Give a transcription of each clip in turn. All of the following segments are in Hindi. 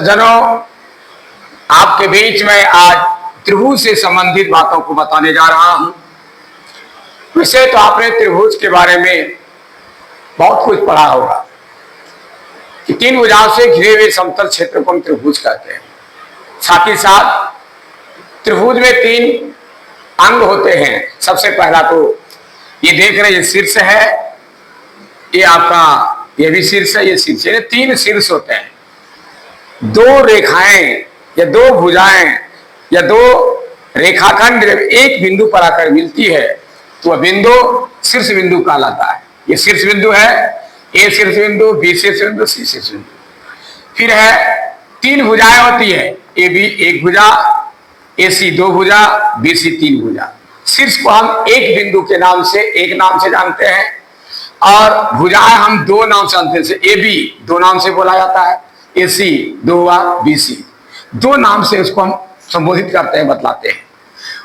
जनों, आपके बीच में आज त्रिभुज से संबंधित बातों को बताने जा रहा हूं। वैसे तो आपने त्रिभुज के बारे में बहुत कुछ पढ़ा होगा कि तीन भुजाओं से घिरे हुए समतल क्षेत्र को हम त्रिभुज कहते हैं। साथ ही साथ त्रिभुज में तीन अंग होते हैं। सबसे पहला तो ये देख रहे, ये शीर्ष है, ये आपका ये भी शीर्ष है, ये शीर्ष है। तीन शीर्ष होते हैं। दो रेखाएं या दो भुजाएं या दो रेखाखंड जब एक बिंदु पर आकर मिलती है तो वह बिंदु शीर्ष बिंदु कहलाता है। ये शीर्ष बिंदु है, ए शीर्ष बिंदु, बी शीर्ष बिंदु, सी शीर्ष बिंदु। फिर है तीन भुजाएं होती है, ए बी एक भुजा, ए सी दो भुजा, बी सी तीन भुजा। शीर्ष को हम एक बिंदु के नाम से, एक नाम से जानते हैं और भुजाएं हम दो नाम से जानते हैं। ए बी दो नाम से बोला जाता है, ए सी दो हुआ, बी सी दो नाम से उसको हम संबोधित करते हैं, बतलाते हैं।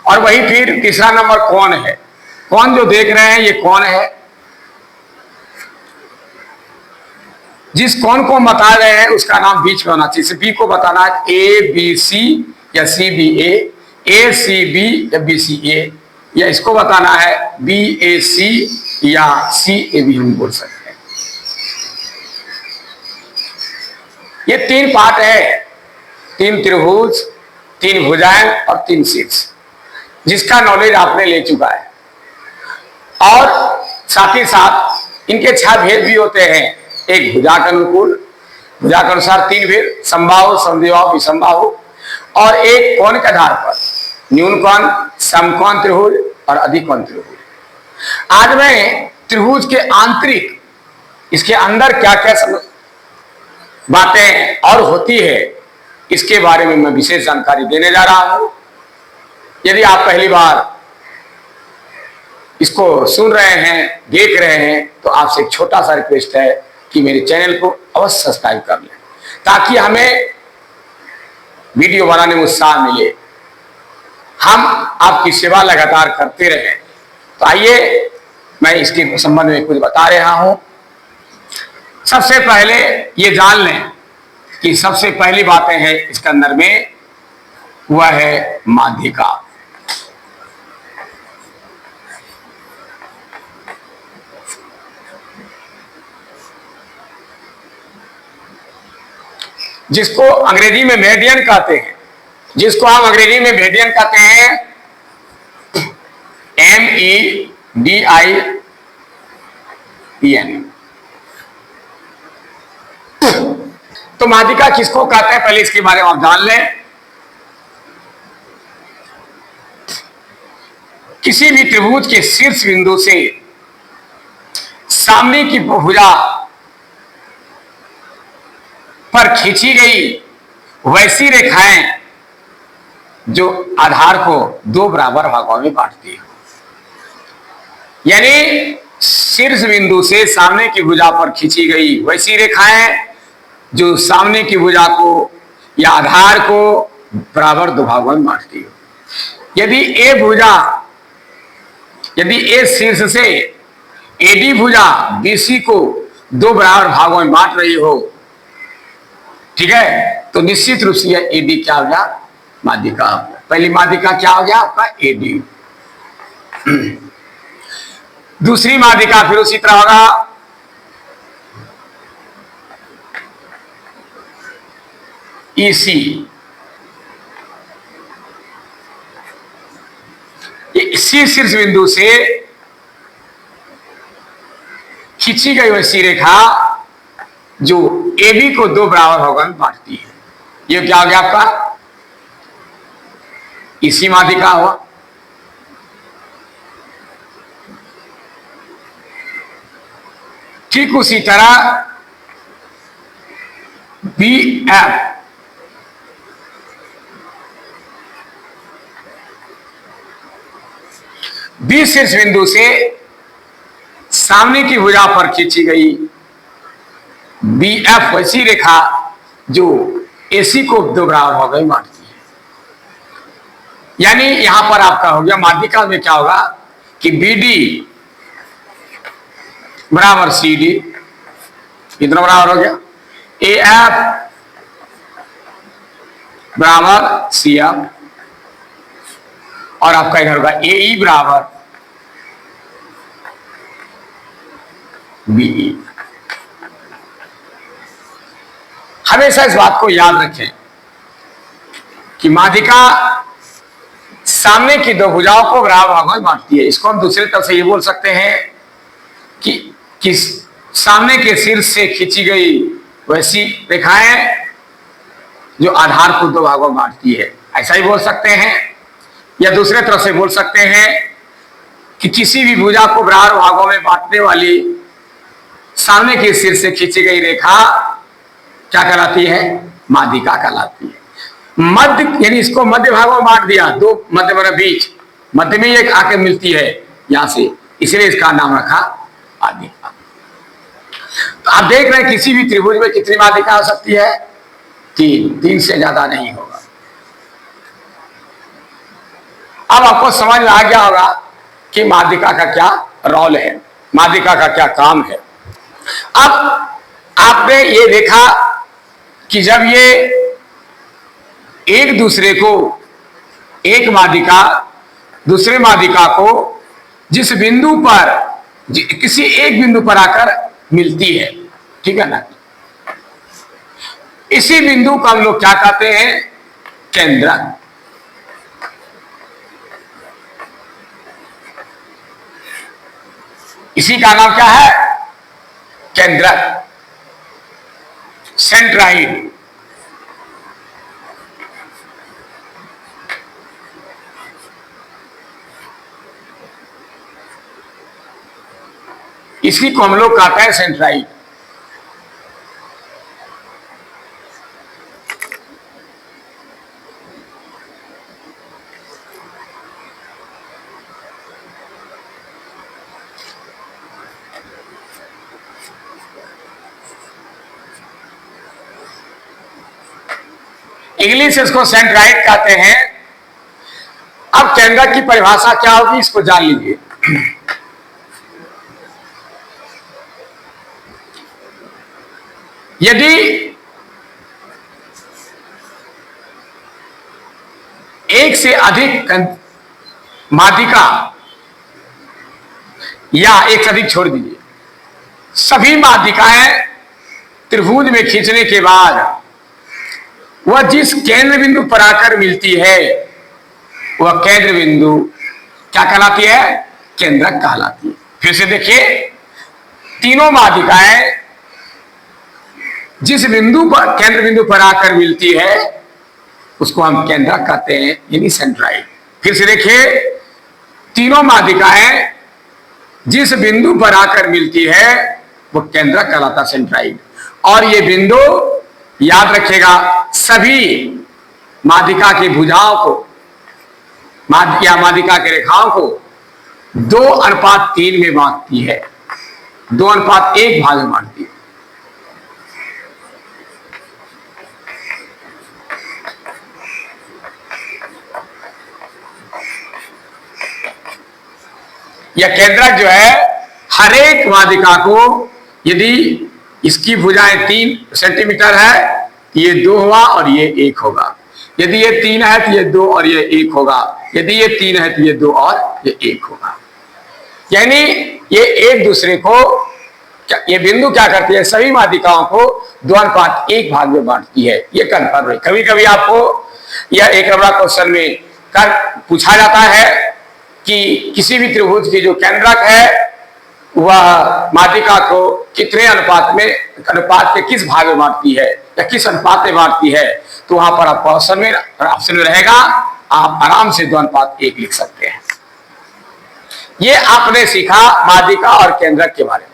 और वही फिर तीसरा नंबर कौन है। कौन जो देख रहे हैं ये कौन है। जिस कौन को बता रहे हैं उसका नाम बीच में होना चाहिए। बी को बताना है ए बी सी या सी बी ए सी बी या बी सी ए, या इसको बताना है बी ए सी या सी ए बी हम बोल सकते हैं। ये तीन पार्ट है, तीन त्रिभुज, तीन भुजाएं और तीन शीर्ष, जिसका नॉलेज आपने ले चुका है। और साथ ही साथ इनके 6 भेद भी होते हैं। एक भुजा के अनुकूल, भुजा के अनुसार 3 भेद, समबाहु, समद्विबाहु, विषमबाहु, और एक कोण के आधार पर न्यून कोण, समकोण त्रिभुज और अधिकोण त्रिभुज। आज मैं त्रिभुज के आंतरिक, इसके अंदर क्या क्या बातें और होती है, इसके बारे में मैं विशेष जानकारी देने जा रहा हूं। यदि आप पहली बार इसको सुन रहे हैं, देख रहे हैं, तो आपसे एक छोटा सा रिक्वेस्ट है कि मेरे चैनल को अवश्य सब्सक्राइब कर लें, ताकि हमें वीडियो बनाने में उत्साह मिले, हम आपकी सेवा लगातार करते रहें। तो आइए मैं इसके संबंध में कुछ बता रहा हूं। सबसे पहले ये जान लें कि सबसे पहली बातें हैं इसके अंदर में, वह है माध्यिका। जिसको अंग्रेजी में मेडियन कहते हैं, जिसको हम अंग्रेजी में मेडियन कहते हैं, MEDIAN। तो माध्यिका किसको कहते हैं, पहले इसके बारे में आप जान लें। किसी भी त्रिभुज के शीर्ष बिंदु से सामने की भुजा पर खींची गई वैसी रेखाएं जो आधार को 2 बराबर भागों में बांटती है। यानी शीर्ष बिंदु से सामने की भुजा पर खींची गई वैसी रेखाएं जो सामने की भुजा को या आधार को बराबर 2 भागों में बांटती है। यदि ए शीर्ष से एडी भुजा बीसी को 2 बराबर भागों में बांट रही हो, ठीक है, तो निश्चित रूप से यह एडी क्या हो गया, माध्यिका। पहली माध्यिका क्या हो गया आपका, एडी। दूसरी माध्यिका फिर उसी तरह होगा ईसी। इसी शीर्ष बिंदु से खींची गई वैसी रेखा जो एबी को 2 बराबर भागों में बांटती है, ये क्या हो गया आपका, इसी माध्यिका हुआ। ठीक उसी तरह बी एफ, बी शीर्ष बिंदु से सामने की भुजा पर खींची गई बी एफ वैसी रेखा जो एसी को 2 बराबर भागों में बांटती है। यानी यहां पर आपका हो गया, माध्यिका में क्या होगा कि बी डी बराबर सी डी, कितना बराबर हो गया, ए एफ बराबर सी एफ, और आपका इधर होगा ए ई बराबर बी ई। हमेशा इस बात को याद रखें कि माध्यिका सामने की दो भुजाओं को बराबर भागों में बांटती है। इसको हम दूसरे तरफ से ये बोल सकते हैं कि सामने के शीर्ष से खींची गई वैसी रेखाएं जो आधार को दो भागों में बांटती है, ऐसा ही बोल सकते हैं। या दूसरे तरफ से बोल सकते हैं कि किसी भी भुजा को बराबर भागों में बांटने वाली सामने के शीर्ष से खींची गई रेखा क्या कहलाती है? माध्यिका कहलाती है। मध्य यानी इसको मध्य भागों में बांट दिया, दो मध्य मतलब बीच, मध्य में एक आके मिलती है यहां से, इसलिए इसका नाम रखा माध्यिका। तो आप देख रहे हैं किसी भी त्रिभुज में कितनी माध्यिका हो सकती है? तीन से ज्यादा नहीं होगा। अब आपको समझ में आ गया होगा कि माध्यिका का क्या रोल है, माध्यिका का क्या काम है। अब आपने ये देखा कि जब ये एक दूसरे को, एक माध्यिका दूसरे माध्यिका को जिस बिंदु पर, किसी एक बिंदु पर आकर मिलती है, ठीक है ना, इसी बिंदु को हम लोग क्या कहते हैं? केंद्रक। इसी का नाम क्या है? केंद्रक, सेंट्राइड। इसी को हम लोग कहते हैं सेंट्राइड। इंग्लिश इसको सेंट्राइड कहते हैं। अब केंद्रक की परिभाषा क्या होगी इसको जान लीजिए। यदि एक से अधिक माध्यिका, या एक से अधिक छोड़ दीजिए, सभी माध्यिकाएं त्रिभुज में खींचने के बाद वह जिस केंद्र बिंदु पर आकर मिलती है वह केंद्र बिंदु क्या कहलाती है? केंद्रक कहलाती है। फिर से देखिए, तीनों माध्यिकाएं जिस बिंदु पर, केंद्र बिंदु पर आकर मिलती है उसको हम केंद्रक कहते हैं, यानी सेंट्राइड। फिर से देखिए, तीनों माध्यिकाएं जिस बिंदु पर आकर मिलती है वो केंद्रक कहलाता, सेंट्राइड। और ये बिंदु याद रखिएगा, सभी माध्यिका की भुजाओं को, माध्यिका की रेखाओं को 2:3 में बांटती है, 2:1 भाग में बांटती है। यह केंद्रक जो है हर एक माध्यिका को, यदि इसकी भुजाएं 3 सेंटीमीटर है तो ये 2 हुआ और ये 1 होगा। यदि ये 3 है तो ये 2 और ये 1 होगा। यदि ये 3 है तो ये 2 और ये 1 होगा। यानी ये एक दूसरे को, ये बिंदु क्या करती है? सभी माध्यिकाओं को 2:1 भाग में बांटती है। ये कन्फर्म है। कभी कभी आपको यह एक नंबर क्वेश्चन में कर पूछा जाता है कि किसी भी त्रिभुज की जो केंद्रक है वह माध्यिका को कितने अनुपात के किस भाग में बांटती है या किस अनुपात में बांटती है, तो वहां पर आपको ऑप्शन में रहेगा, आप आराम से 2:1 लिख सकते हैं। ये आपने सीखा माध्यिका और केंद्रक के बारे में।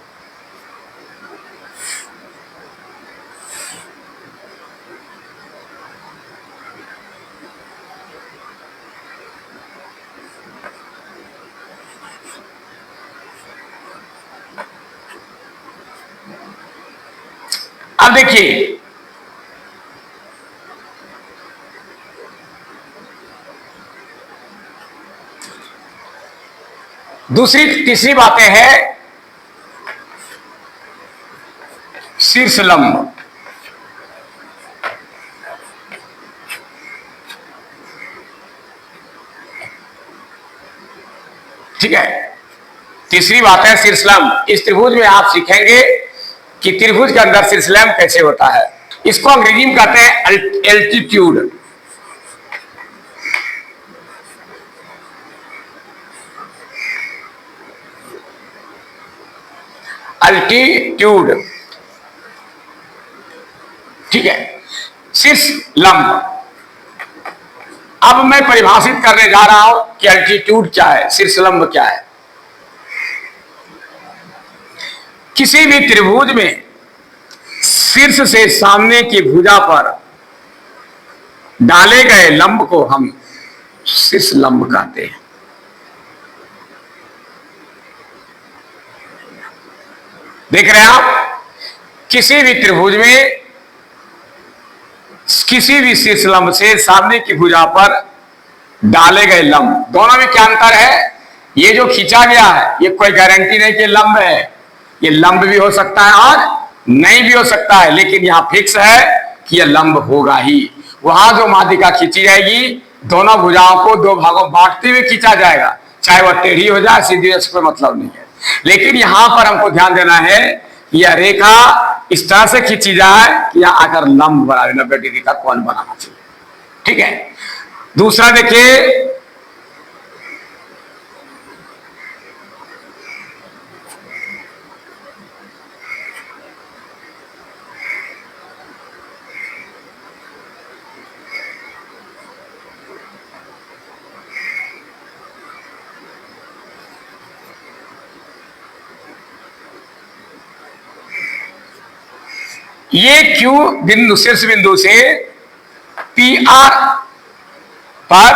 अब देखिए, तीसरी बातें हैं शीर्ष लंब। ठीक है। तीसरी बात है शीर्षलंब। इस त्रिभुज में आप सीखेंगे कि त्रिभुज के अंदर शीर्षलंब कैसे होता है। इसको अंग्रेजी में कहते हैं एल्टीट्यूड। अल्टीट्यूड, ठीक है, शीर्ष लंब। अब मैं परिभाषित करने जा रहा हूं कि अल्टीट्यूड क्या है, शीर्ष लंब क्या है। किसी भी त्रिभुज में शीर्ष से सामने की भुजा पर डाले गए लंब को हम शीर्ष लंब कहते हैं। देख रहे हैं आप, किसी भी त्रिभुज में किसी भी शीर्ष लंब से सामने की भुजा पर डाले गए लंब, दोनों में क्या अंतर है। ये जो खींचा गया है ये कोई गारंटी नहीं कि लंब है, ये लंब भी हो सकता है और नहीं भी हो सकता है, लेकिन यहां फिक्स है कि यह लंब होगा ही। वहां जो माध्यिका खींची जाएगी दोनों भुजाओं को दो भागों में बांटते हुए खींचा जाएगा, चाहे वह टेढ़ी हो जाए सीधी, कोई मतलब नहीं है। लेकिन यहां पर हमको ध्यान देना है कि यह रेखा इस तरह से खींची जाए कि यहां आकर लंब बना 90 डिग्री का कोण बनाना चाहिए, ठीक है। दूसरा देखिए, ये क्यू बिंदु शीर्ष बिंदु से पी आर पर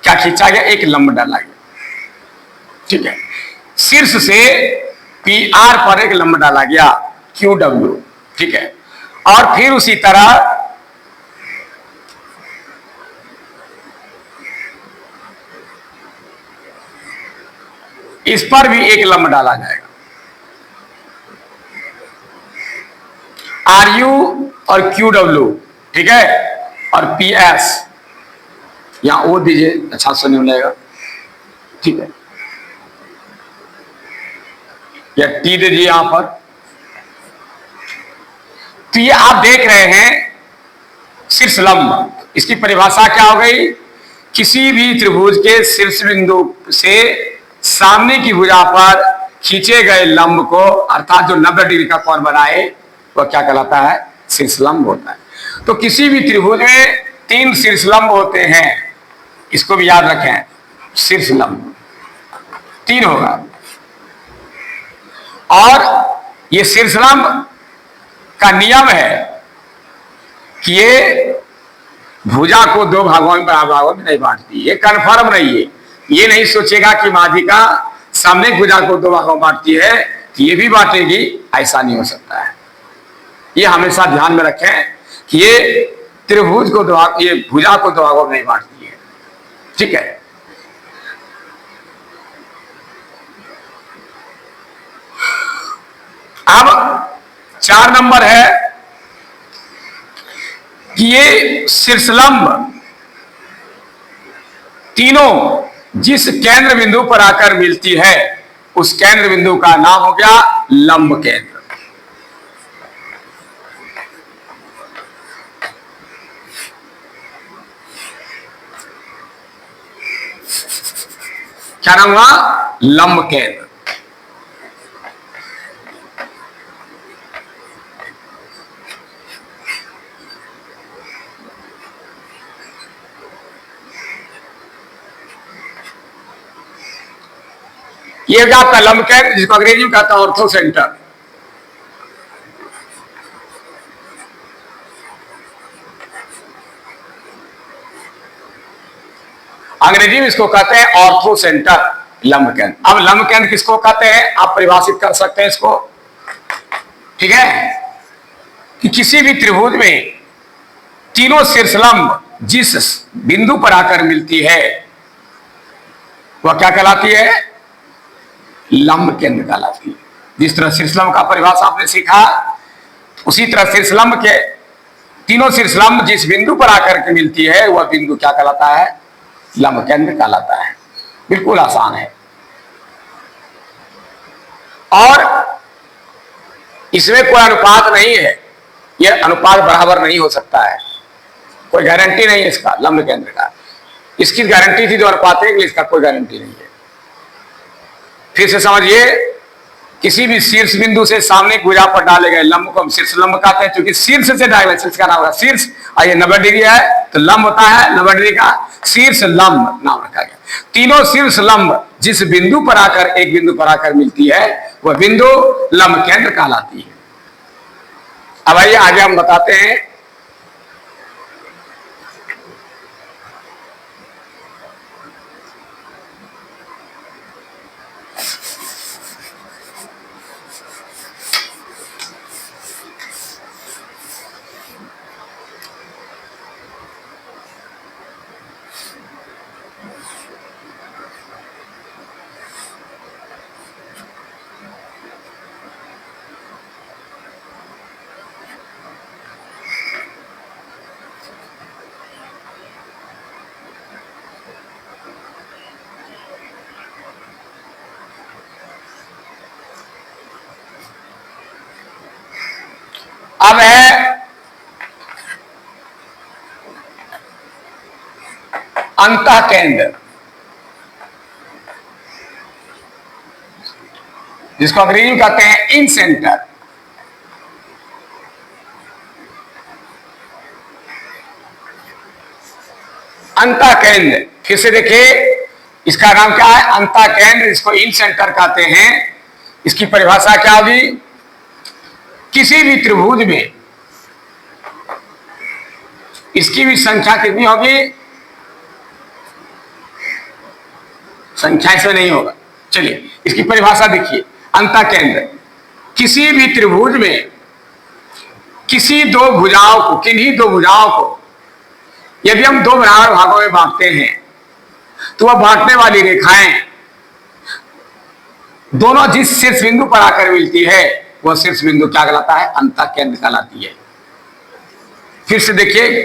क्या खींचा गया, एक लंब डाला गया, ठीक है। शीर्ष से पी आर पर एक लंब डाला गया क्यू डब्ल्यू, ठीक है। और फिर उसी तरह इस पर भी एक लंब डाला जाएगा, आर यू और क्यू डब्ल्यू, ठीक है। और पी एस यहां ओ दीजिए, अच्छा से नहीं मिलेगा, ठीक है। या टी दीजिए यहां पर। तो ये आप देख रहे हैं शीर्ष लंब। इसकी परिभाषा क्या हो गई, किसी भी त्रिभुज के शीर्ष बिंदु से सामने की भुजा पर खींचे गए लंब को, अर्थात जो 90 डिग्री का कोण बनाए, वह क्या कहलाता है, शीर्ष लंब होता है। तो किसी भी त्रिभुज में 3 शीर्ष लंब होते हैं, इसको भी याद रखें, शीर्ष लंब 3 होगा। और ये शीर्ष लंब का नियम है कि ये भुजा को 2 भागों में बराबर भागों में नहीं बांटती। ये कन्फर्म नहीं है, ये नहीं सोचेगा कि माध्यिका सामने भुजा को 2 भागों में बांटती है कि ये भी बांटेगी, ऐसा नहीं हो सकता है। ये हमेशा ध्यान में रखें कि ये त्रिभुज को ये भुजा को 2 भागों में नहीं बांटती है, ठीक है। अब 4 नंबर है कि ये शीर्षलंब तीनों जिस केंद्र बिंदु पर आकर मिलती है उस केंद्र बिंदु का नाम हो गया लंब केंद्र। क्या नाम हुआ, लंब केंद्र। ये जो आपका लंब केंद्र, जिसको अंग्रेजी में कहता है ऑर्थो सेंटर। अंग्रेजी में इसको कहते हैं ऑर्थो सेंटर, लंब केंद्र। अब लंब केंद्र किसको कहते हैं, आप परिभाषित कर सकते हैं इसको, ठीक है, कि किसी भी त्रिभुज में तीनों शीर्षलंब जिस बिंदु पर आकर मिलती है वह क्या कहलाती है, लंब केंद्र कहलाती है। जिस तरह शीर्षलंब का परिभाषा आपने सीखा, उसी तरह शीर्षलंब के तीनों शीर्षलंब जिस बिंदु पर आकर के मिलती है वह बिंदु क्या कहलाता है, लंब केंद्र कहलाता है। बिल्कुल आसान है। और इसमें कोई अनुपात नहीं है, यह अनुपात बराबर नहीं हो सकता है, कोई गारंटी नहीं है इसका लंब केंद्र का। इसकी गारंटी थी जो अनुपात है, इसका कोई गारंटी नहीं है। फिर से समझिए, किसी भी शीर्ष बिंदु से सामने भुजा पर डाले गए लंब को हम शीर्ष लंब कहते हैं, क्योंकि शीर्ष से डायरेक्ट शीर्ष का नाम होगा शीर्ष, और ये 90 डिग्री है तो लंब होता है 90 डिग्री का, शीर्ष लंब नाम रखा गया। तीनों शीर्ष लंब जिस बिंदु पर आकर एक बिंदु पर आकर मिलती है वह बिंदु लंब केंद्र कहलाती है। अब आइए आगे हम बताते हैं। अब है अंतः केंद्र, जिसको अंग्रेजी में कहते हैं इन सेंटर। अंतः केंद्र, फिर से देखिए इसका नाम क्या है, अंतः केंद्र, इसको इन सेंटर कहते हैं। इसकी परिभाषा क्या होगी, किसी भी त्रिभुज में इसकी भी संख्या कितनी होगी, संख्या इसमें नहीं होगा। चलिए इसकी परिभाषा देखिए, अंतः केंद्र किसी भी त्रिभुज में किसी दो भुजाओं को, किन्हीं दो भुजाओं को यदि हम दो बराबर भागों में बांटते हैं तो वह बांटने वाली रेखाएं दोनों जिस शीर्ष बिंदु पर आकर मिलती है वह शीर्ष बिंदु क्या कहलाता है, अंतः केंद्र कहलाती है। फिर से देखिए,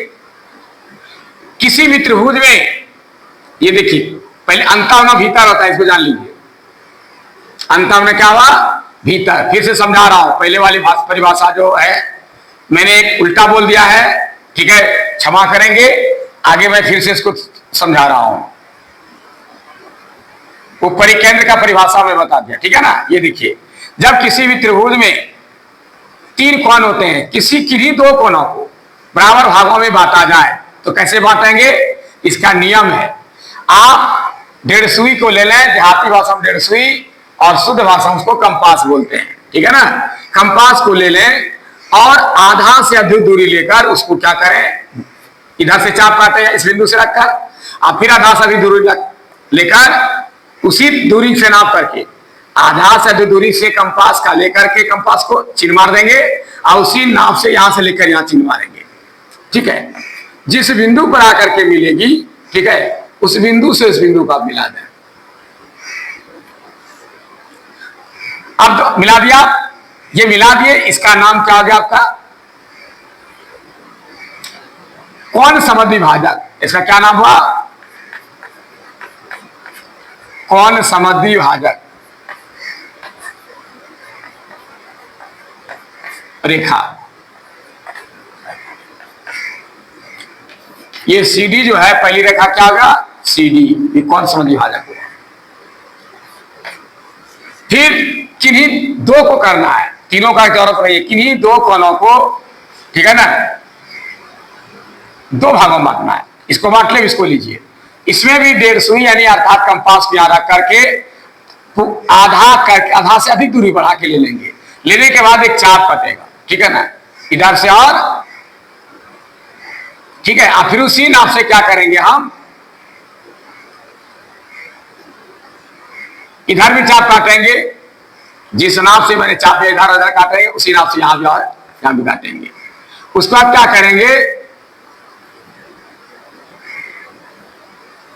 किसी भी त्रिभुज में, ये देखिए पहले अंतः होना भीतर होता है, इसको जान लीजिए, अंतः होना क्या हुआ, भीतर। फिर से समझा रहा हूं, पहले वाली परिभाषा जो है मैंने एक उल्टा बोल दिया है, ठीक है, क्षमा करेंगे, आगे मैं फिर से इसको समझा रहा हूं। वो परिकेंद्र का परिभाषा में बता दिया, ठीक है ना। ये देखिए, जब किसी भी त्रिभुज में तीन कोण होते हैं, किन्हीं दो कोणों को बराबर भागों में बांटा जाए तो कैसे बांटेंगे, इसका नियम है, आप 1.5 सुई को ले लें, देहाती भाषा में 1.5 सुई और शुद्ध भाषा में उसको कंपास बोलते हैं, ठीक है ना। कंपास को ले लें और आधा से अधिक दूरी लेकर उसको क्या करें, इधर से चाप काटे इस बिंदु से रखकर, और फिर आधा से अधिक दूरी लेकर उसी दूरी से नाप करके आधा से अधिक दूरी से कंपास का लेकर के कंपास को चिन्ह मार देंगे और उसी नाप से यहां से लेकर यहां चिन्ह मारेंगे, ठीक है। जिस बिंदु पर आकर के मिलेगी, ठीक है, उस बिंदु से उस बिंदु का मिला दें। अब तो मिला दिया, ये मिला दिए, इसका नाम क्या हो गया आपका, कोण समद्विभाजक। इसका क्या नाम हुआ, कोण समद्विभाजक रेखा। ये CD जो है, पहली रेखा क्या होगा, CD, ये कोण समद्विभाजक हुआ। फिर किन्हीं दो को करना है, तीनों का जरूरत नहीं है, किन्हीं दो कोणों को, ठीक है ना, दो भागों में बांटना है। इसको बांट ले, इसको लीजिए, इसमें भी 1.5 सुई यानी अर्थात कंपास को यहां रख करके आधा से अधिक दूरी बढ़ा के ले लेंगे। लेने के बाद एक चाप कटेगा, ठीक है ना, इधर से, और ठीक है, और फिर उसी नाप से क्या करेंगे हम, इधर भी चाप काटेंगे, जिस नाप से मैंने चाप इधर उधर काटेंगे उसी नाप से यहां भी और यहां भी काटेंगे। उसके बाद क्या करेंगे,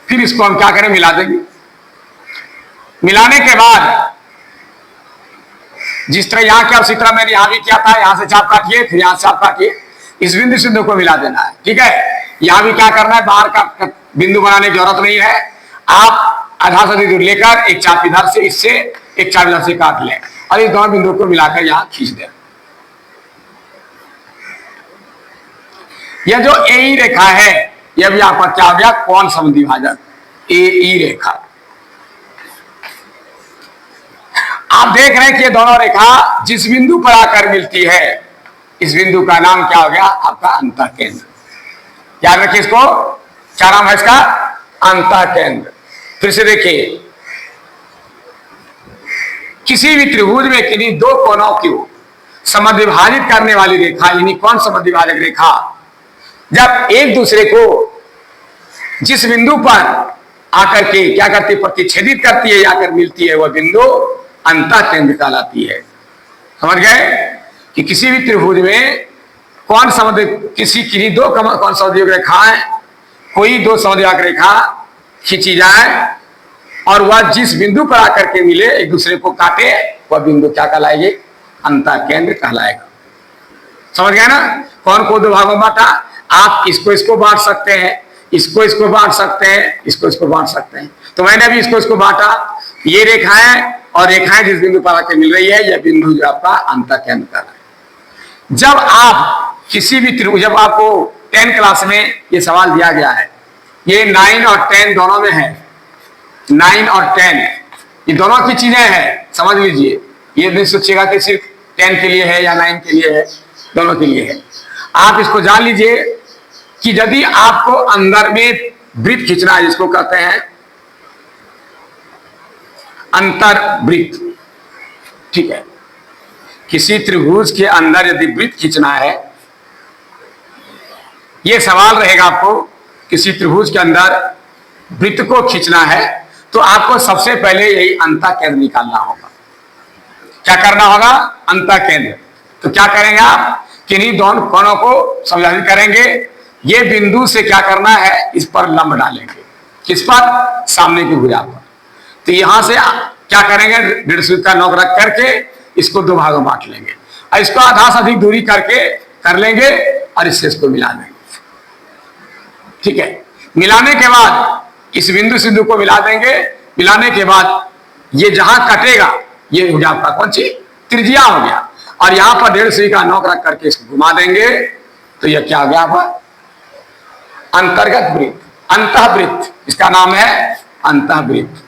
फिर इसको हम क्या करें, मिला देंगे। मिलाने के बाद जिस तरह यहां किया उसी तरह मैंने यहां भी किया था, यहां से चाप काटिए, फिर यहां से चाप काटिए, इस बिंदु से को मिला देना है, ठीक है। यहां भी क्या करना है, बाहर का बिंदु बनाने की जरूरत नहीं है, आप आधा से दूर लेकर एक चाप इधर से, इससे एक चाप इधर से काट लें, और इस दोनों बिंदु को मिलाकर यहां खींच दें। यह जो ए रेखा है यह भी आपका क्या हो गया, कोण समद्विभाजक ए रेखा। आप देख रहे हैं कि ये दोनों रेखा जिस बिंदु पर आकर मिलती है इस बिंदु का नाम क्या हो गया, आपका अंतःकेंद्र। याद रखिए इसको, क्या नाम है इसका, अंतःकेंद्र। फिर से देखिए, किसी भी त्रिभुज में किन्हीं दो कोणों को समद्विभाजित करने वाली रेखा यानी कौन समद्विभाजक रेखा जब एक दूसरे को जिस बिंदु पर आकर के क्या करती है, प्रतिच्छेदित करती है, आकर मिलती है, वह बिंदु अंतःकेंद्र कहलाती है। समझ गए कि किसी भी त्रिभुज में कौन किसी दो कौन समद्विभाजक रेखाएं, कोई दो समद्विभाजक रेखा खींची जाए और वह जिस बिंदु पर आकर के मिले, एक दूसरे को काटे, वह बिंदु क्या कहलाएगी, अंतःकेंद्र कहलाएगा। समझ गए ना। कौन को दो भागों में बांटा, आप इसको बांट सकते हैं, इसको बांट सकते हैं, इसको बांट सकते हैं। तो मैंने भी इसको बांटा। ये रेखाएं और रेखाएं जिस बिंदु पर आकर मिल रही है, यह बिंदु जो आपका अंतःकेंद्र कहलाएगा। जब आप किसी भी त्रिभुज, जब आपको 10 क्लास में ये सवाल दिया गया है, ये 9 और 10 दोनों में है, 9 और 10 ये दोनों की चीजें हैं, समझ लीजिए। ये नहीं सोचिएगा कि सिर्फ 10 के लिए है या 9 के लिए है, दोनों के लिए है। आप इसको जान लीजिए कि यदि आपको अंदर में वृत्त खींचना है, जिसको कहते हैं अंतर्वृत्त, ठीक है, किसी त्रिभुज के अंदर यदि वृत्त खींचना है, यह सवाल रहेगा आपको, किसी त्रिभुज के अंदर वृत्त को खींचना है तो आपको सबसे पहले यही अंतःकेंद्र निकालना होगा। क्या करना होगा, अंतःकेंद्र। तो क्या करेंगे आप, किन्हीं दोनों कोणों को समझाइश करेंगे, ये बिंदु से क्या करना है, इस पर लंब डालेंगे, किस पर, सामने की भुजा पर। तो यहां से क्या करेंगे, 1.5 का नोक रख करके इसको दो भागों में बांट लेंगे और इसको आधा से अधिक दूरी करके कर लेंगे और इसको मिला देंगे। ठीक है, मिलाने के बाद इस बिंदु को मिला देंगे। मिलाने के बाद ये जहां कटेगा ये हो गया आपका कौन सी, त्रिज्या हो गया, और यहां पर 1.5 का नोक रख करके इसको घुमा देंगे तो यह क्या हो गया आपका अंतर्गत वृत्त, अंतःवृत्त, इसका नाम है अंतःवृत्त।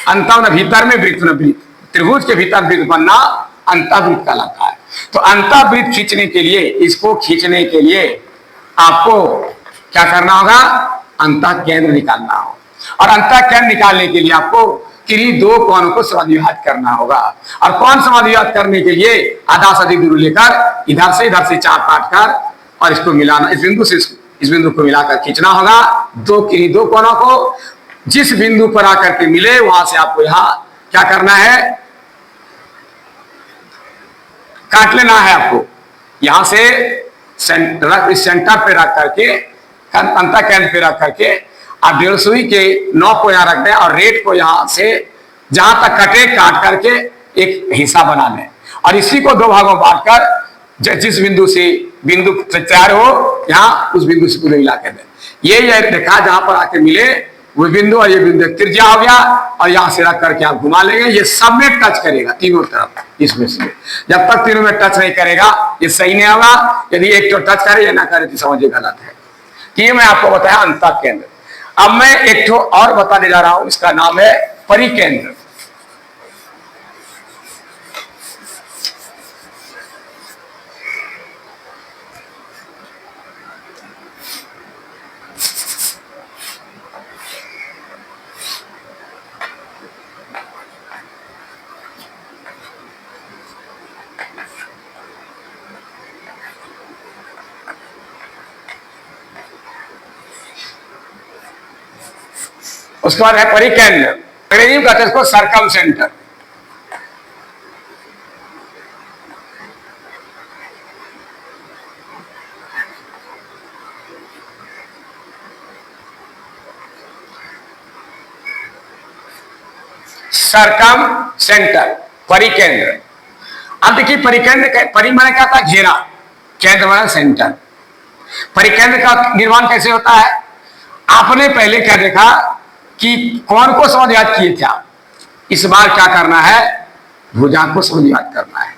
अंत भीतर में वृत्त, न वृत्त, त्रिभुज के भीतर वृत्त बनना अंतःवृत्त कहलाता है। तो अंतःवृत्त खींचने के लिए, इसको खींचने के लिए आपको क्या करना होगा, अंतःकेंद्र निकालना हो, और अंतःकेंद्र निकालने के लिए आपको किन्हीं दो कोणों को समद्विभाजित करना होगा। और कौन समद्विभाजित करने के लिए, आधा से अधिक दूरी लेकर इधर से 4 काट कर और इसको मिलाना, इस बिंदु से इस बिंदु को मिलाकर खींचना होगा। किन्हीं दो कोणों को जिस बिंदु पर आकर के मिले वहां से आपको यहां क्या करना है, काट लेना है। आपको यहां से सेंटर पे रख करके, अंतःकेंद्र पे रख करके आप 1.5 के 9 को यहां रख दें और रेट को यहां से जहां तक कटे काट करके एक हिस्सा बना लें, और इसी को दो भागों में बांटकर जिस बिंदु से बिंदु तैयार हो यहां उस बिंदु से पूरे मिला के दें। ये रेखा जहां पर आके मिले वो बिंदु और ये बिंदु त्रिज्या हो गया, और यहां से रख करके आप घुमा लेंगे, ये सब में टच करेगा तीनों तरफ। इसमें से जब तक तीनों में टच नहीं करेगा ये सही नहीं होगा। यदि एक तो टच करे या ना करे तो समझिए गलत है। ये मैं आपको बताया अंतःकेंद्र। अब मैं एक तो और बताने जा रहा हूं, इसका नाम है परिकेंद्र। उसके बाद है परिकेंद्र, अंग्रेजी में कहते हैं इसको सर्कम सेंटर। सर्कम सेंटर, परिकेंद्र। अब देखिए परिकेंद्र, परि माने क्या था, घेरा, केंद्र माने सेंटर। परिकेंद्र का निर्माण कैसे होता है, आपने पहले क्या देखा कि कौन को समद्विभाजित किए थे आप, इस बार क्या करना है, भुजा को समझात करना है।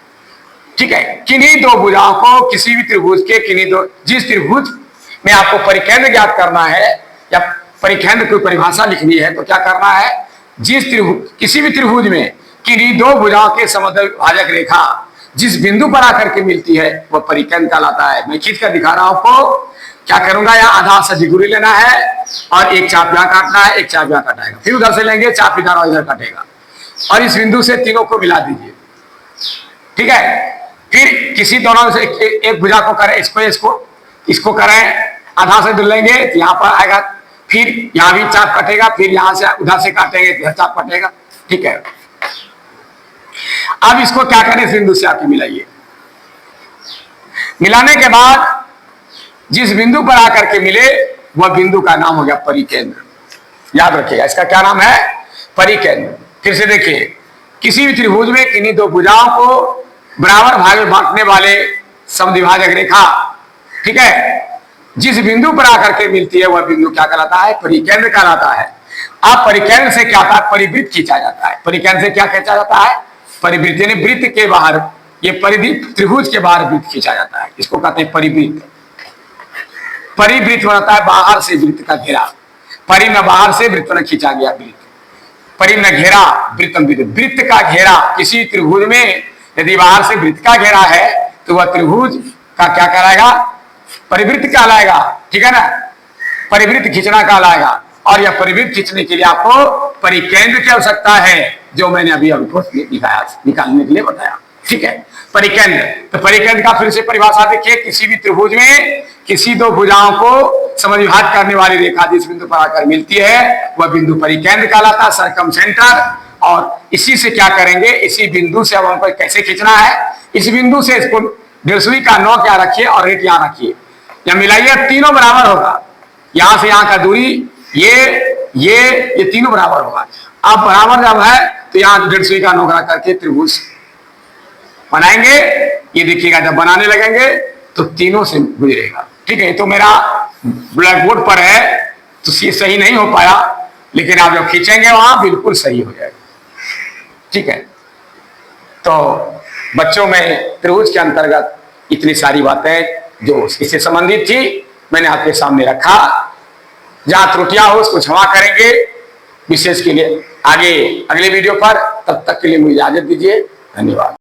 ठीक है, किन्हीं दो भुजाओं को किसी भी त्रिभुज के किन्हीं दो, जिस त्रिभुज में आपको परिकेंद्र ज्ञात करना है या परिकेंद्र की परिभाषा लिखनी है, तो क्या करना है, जिस त्रिभुज किसी भी त्रिभुज में किन्हीं दो भुजाओं के समद्विभाजक रेखा जिस बिंदु पर आकर के मिलती है वह परिकेंद्र कहलाता है। मैं खींच कर दिखा रहा हूं आपको। क्या करूंगा, यहाँ आधा सजीगुरी लेना है और एक चाप यहाँ काटना है, एक चाप यहाँ काटेगा, फिर उधर से लेंगे चाप इधर और इधर काटेगा और इस बिंदु से तीनों को मिला दीजिए। ठीक है, फिर किसी दोनों से एक भुजा को करें, इसको करें, आधा से दूर लेंगे तो यहाँ पर आएगा, फिर यहाँ भी चाप कटेगा, फिर यहाँ से उधर से काटेंगे तो चाप कटेगा। ठीक है, अब इसको क्या करें, इस बिंदु से आपकी मिलाइए। मिलाने के बाद जिस बिंदु पर आकर के मिले वह बिंदु का नाम हो गया परिकेंद्र। याद रखिएगा, इसका क्या नाम है, परिकेंद्र। फिर से देखिए, किसी भी त्रिभुज में किन्हीं दो भुजाओं को बराबर भाग में बांटने वाले समद्विभाजक रेखा, ठीक है, जिस बिंदु पर आकर के मिलती है वह बिंदु क्या कहलाता है, परिकेंद्र कहलाता है। अब परिकेंद्र से क्या था, परिवृत्त खींचा जाता है। परिकेंद्र से क्या खींचा जाता है, परिवृत्त, यानी वृत्त के बाहर, ये परिवृत्त त्रिभुज के बाहर वृत्त खींचा जाता है, इसको कहते हैं परिवृत्त। परिवृत्त बनता है बाहर से वृत्त का घेरा, परि में बाहर से वृत्त में खींचा गया वृत्त, परि में घेरा वृत्तम वृत्त। वृत्त का घेरा किसी त्रिभुज में यदि बाहर से वृत्त का घेरा है तो वह त्रिभुज का क्या कहलाएगा, परिवृत्त कहलाएगा। ठीक है ना, परिवृत्त खींचना कहलाएगा। और यह परिवृत्त खींचने के लिए आपको परिकेंद्र की आवश्यकता है, जो मैंने अभी आपको निकालने के लिए बताया। ठीक है, परिकेंद्र, तो परिकेंद्र का फिर से परिभाषा देखिए, किसी भी त्रिभुज में किसी दो भुजाओं को समद्विभाजक करने वाली रेखा जिस बिंदु पर आकर मिलती है वह बिंदु परिकेंद्र कहलाता है, सर्कम सेंटर। और इसी से क्या करेंगे, इसी बिंदु से अब हमको कैसे खींचना है, इस बिंदु से इसको 150 का 9 क्या रखिए और 1 यहाँ रखिए, या मिलाइए, तीनों बराबर होगा। यहां से यहाँ का दूरी ये तीनों बराबर होगा। अब बराबर जब है तो यहाँ 150 का 9 करके त्रिभुज बनाएंगे। ये देखिएगा, जब बनाने लगेंगे तो तीनों से गुजरेगा। ठीक है, तो मेरा ब्लैक बोर्ड पर है तो ये सही नहीं हो पाया, लेकिन आप जब खींचेंगे वहां बिल्कुल सही हो जाएगा। ठीक है, तो बच्चों में त्रिभुज के अंतर्गत इतनी सारी बातें जो इससे संबंधित थी मैंने आपके सामने रखा। जहां त्रुटियां हो उसको क्षमा करेंगे, विशेष के लिए आगे अगले वीडियो पर। तब तक के लिए मुझे इजाजत दीजिए, धन्यवाद।